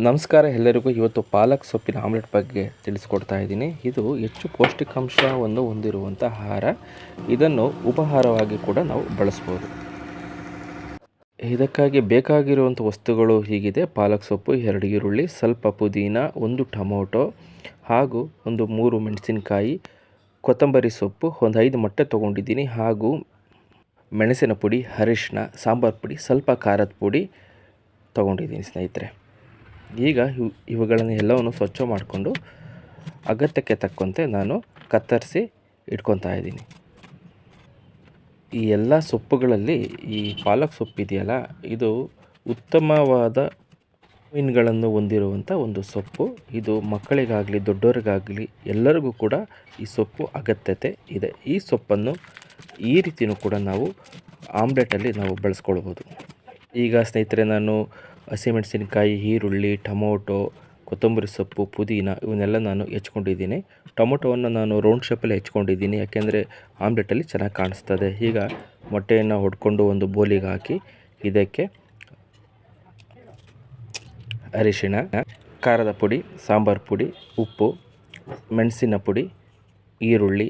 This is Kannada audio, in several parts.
ನಮಸ್ಕಾರ ಎಲ್ಲರಿಗೂ. ಇವತ್ತು ಪಾಲಕ್ ಸೊಪ್ಪಿನ ಆಮ್ಲೆಟ್ ಬಗ್ಗೆ ತಿಳಿಸ್ಕೊಡ್ತಾ ಇದ್ದೀನಿ. ಇದು ಹೆಚ್ಚು ಪೌಷ್ಟಿಕಾಂಶವನ್ನು ಹೊಂದಿರುವಂಥ ಆಹಾರ. ಇದನ್ನು ಉಪಹಾರವಾಗಿ ಕೂಡ ನಾವು ಬಳಸ್ಬೋದು. ಇದಕ್ಕಾಗಿ ಬೇಕಾಗಿರುವಂಥ ವಸ್ತುಗಳು ಹೀಗಿದೆ: ಪಾಲಕ್ ಸೊಪ್ಪು, 2 ಈರುಳ್ಳಿ, ಸ್ವಲ್ಪ ಪುದೀನ, 1 ಟೊಮೊಟೊ ಹಾಗೂ ಒಂದು 3 ಮೆಣಸಿನಕಾಯಿ, ಕೊತ್ತಂಬರಿ ಸೊಪ್ಪು, ಒಂದು 5 ಮೊಟ್ಟೆ ತೊಗೊಂಡಿದ್ದೀನಿ ಹಾಗೂ ಮೆಣಸಿನ ಪುಡಿ, ಅರಿಶಿನ, ಸಾಂಬಾರು ಪುಡಿ, ಸ್ವಲ್ಪ ಖಾರದ ಪುಡಿ ತೊಗೊಂಡಿದ್ದೀನಿ ಸ್ನೇಹಿತರೆ. ಈಗ ಇವುಗಳನ್ನು ಎಲ್ಲವನ್ನು ಸ್ವಚ್ಛ ಮಾಡಿಕೊಂಡು ಅಗತ್ಯಕ್ಕೆ ತಕ್ಕಂತೆ ನಾನು ಕತ್ತರಿಸಿ ಇಟ್ಕೊತಾ ಇದ್ದೀನಿ. ಈ ಎಲ್ಲ ಸೊಪ್ಪುಗಳಲ್ಲಿ ಈ ಪಾಲಕ್ ಸೊಪ್ಪಿದೆಯಲ್ಲ, ಇದು ಉತ್ತಮವಾದ ವಿಟಮಿನ್ಗಳನ್ನು ಹೊಂದಿರುವಂಥ ಒಂದು ಸೊಪ್ಪು. ಇದು ಮಕ್ಕಳಿಗಾಗಲಿ ದೊಡ್ಡವರಿಗಾಗಲಿ ಎಲ್ಲರಿಗೂ ಕೂಡ ಈ ಸೊಪ್ಪು ಅಗತ್ಯತೆ ಇದೆ. ಈ ಸೊಪ್ಪನ್ನು ಈ ರೀತಿಯೂ ಕೂಡ ನಾವು ಆಮ್ಲೆಟಲ್ಲಿ ನಾವು ಬಳಸ್ಕೊಳ್ಬೋದು. ಈಗ ಸ್ನೇಹಿತರೆ, ನಾನು ಹಸಿಮೆಣಸಿನಕಾಯಿ, ಈರುಳ್ಳಿ, ಟೊಮೊಟೊ, ಕೊತ್ತಂಬರಿ ಸೊಪ್ಪು, ಪುದೀನ ಇವನ್ನೆಲ್ಲ ನಾನು ಹೆಚ್ಕೊಂಡಿದ್ದೀನಿ. ಟೊಮೊಟೊವನ್ನು ನಾನು ರೌಂಡ್ ಶೇಪಲ್ಲಿ ಹೆಚ್ಕೊಂಡಿದ್ದೀನಿ, ಯಾಕೆಂದರೆ ಆಮ್ಲೆಟಲ್ಲಿ ಚೆನ್ನಾಗಿ ಕಾಣಿಸ್ತದೆ. ಈಗ ಮೊಟ್ಟೆಯನ್ನು ಹೊಡ್ಕೊಂಡು ಒಂದು ಬೋಲಿಗೆ ಹಾಕಿ ಇದಕ್ಕೆ ಅರಿಶಿಣ, ಖಾರದ ಪುಡಿ, ಸಾಂಬಾರು ಪುಡಿ, ಉಪ್ಪು, ಮೆಣಸಿನ ಪುಡಿ, ಈರುಳ್ಳಿ,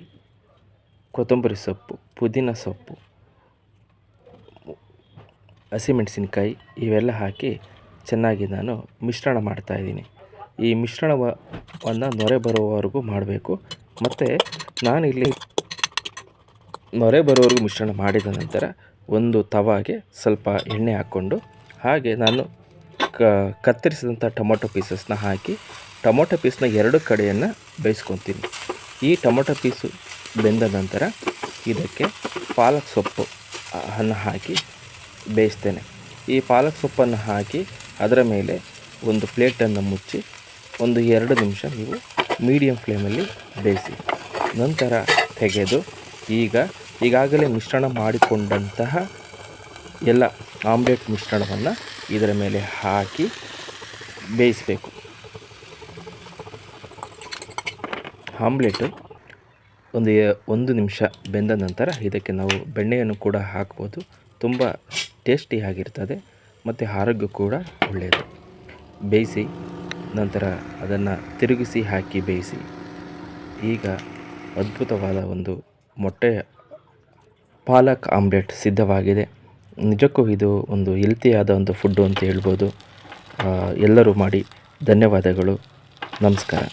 ಕೊತ್ತಂಬರಿ ಸೊಪ್ಪು, ಪುದೀನ ಸೊಪ್ಪು, ಹಸಿಮೆಣಸಿನಕಾಯಿ ಇವೆಲ್ಲ ಹಾಕಿ ಚೆನ್ನಾಗಿ ನಾನು ಮಿಶ್ರಣ ಮಾಡ್ತಾಯಿದ್ದೀನಿ. ಈ ಮಿಶ್ರಣವನ್ನು ನೊರೆ ಬರೋವರೆಗೂ ಮಾಡಬೇಕು. ಮತ್ತು ನಾನಿಲ್ಲಿ ನೊರೆ ಬರೋವರೆಗೂ ಮಿಶ್ರಣ ಮಾಡಿದ ನಂತರ ಒಂದು ತವಾಗೆ ಸ್ವಲ್ಪ ಎಣ್ಣೆ ಹಾಕ್ಕೊಂಡು ಹಾಗೆ ನಾನು ಕತ್ತರಿಸಿದಂಥ ಟೊಮೊಟೊ ಪೀಸಸ್ನ ಹಾಕಿ ಟೊಮೊಟೊ ಪೀಸ್ನ 2 ಕಡೆಯನ್ನು ಬೇಯಿಸ್ಕೊತೀನಿ. ಈ ಟೊಮೊಟೊ ಪೀಸು ಬೆಂದ ನಂತರ ಇದಕ್ಕೆ ಪಾಲಕ್ ಸೊಪ್ಪು ಅನ್ನು ಹಾಕಿ ಬೇಯಿಸ್ತೇನೆ. ಈ ಪಾಲಕ್ ಸೊಪ್ಪನ್ನು ಹಾಕಿ ಅದರ ಮೇಲೆ ಒಂದು ಪ್ಲೇಟನ್ನು ಮುಚ್ಚಿ ಒಂದು 2 ನಿಮಿಷ ನೀವು ಮೀಡಿಯಮ್ ಫ್ಲೇಮಲ್ಲಿ ಬೇಯಿಸಿ. ನಂತರ ತೆಗೆದು ಈಗಾಗಲೇ ಮಿಶ್ರಣ ಮಾಡಿಕೊಂಡಂತಹ ಎಲ್ಲ ಆಮ್ಲೆಟ್ ಮಿಶ್ರಣವನ್ನು ಇದರ ಮೇಲೆ ಹಾಕಿ ಬೇಯಿಸಬೇಕು. ಆಮ್ಲೆಟು ಒಂದು ನಿಮಿಷ ಬೆಂದ ನಂತರ ಇದಕ್ಕೆ ನಾವು ಬೆಣ್ಣೆಯನ್ನು ಕೂಡ ಹಾಕ್ಬೋದು. ತುಂಬ ಟೇಸ್ಟಿಯಾಗಿರ್ತದೆ ಮತ್ತು ಆರೋಗ್ಯ ಕೂಡ ಒಳ್ಳೆಯದು. ಬೇಯಿಸಿ ನಂತರ ಅದನ್ನು ತಿರುಗಿಸಿ ಹಾಕಿ ಬೇಯಿಸಿ. ಈಗ ಅದ್ಭುತವಾದ ಒಂದು ಮೊಟ್ಟೆ ಪಾಲಕ್ ಆಮ್ಲೆಟ್ ಸಿದ್ಧವಾಗಿದೆ. ನಿಜಕ್ಕೂ ಇದು ಒಂದು ಹೆಲ್ತಿಯಾದ ಒಂದು ಫುಡ್ಡು ಅಂತ ಹೇಳ್ಬೋದು. ಎಲ್ಲರೂ ಮಾಡಿ. ಧನ್ಯವಾದಗಳು. ನಮಸ್ಕಾರ.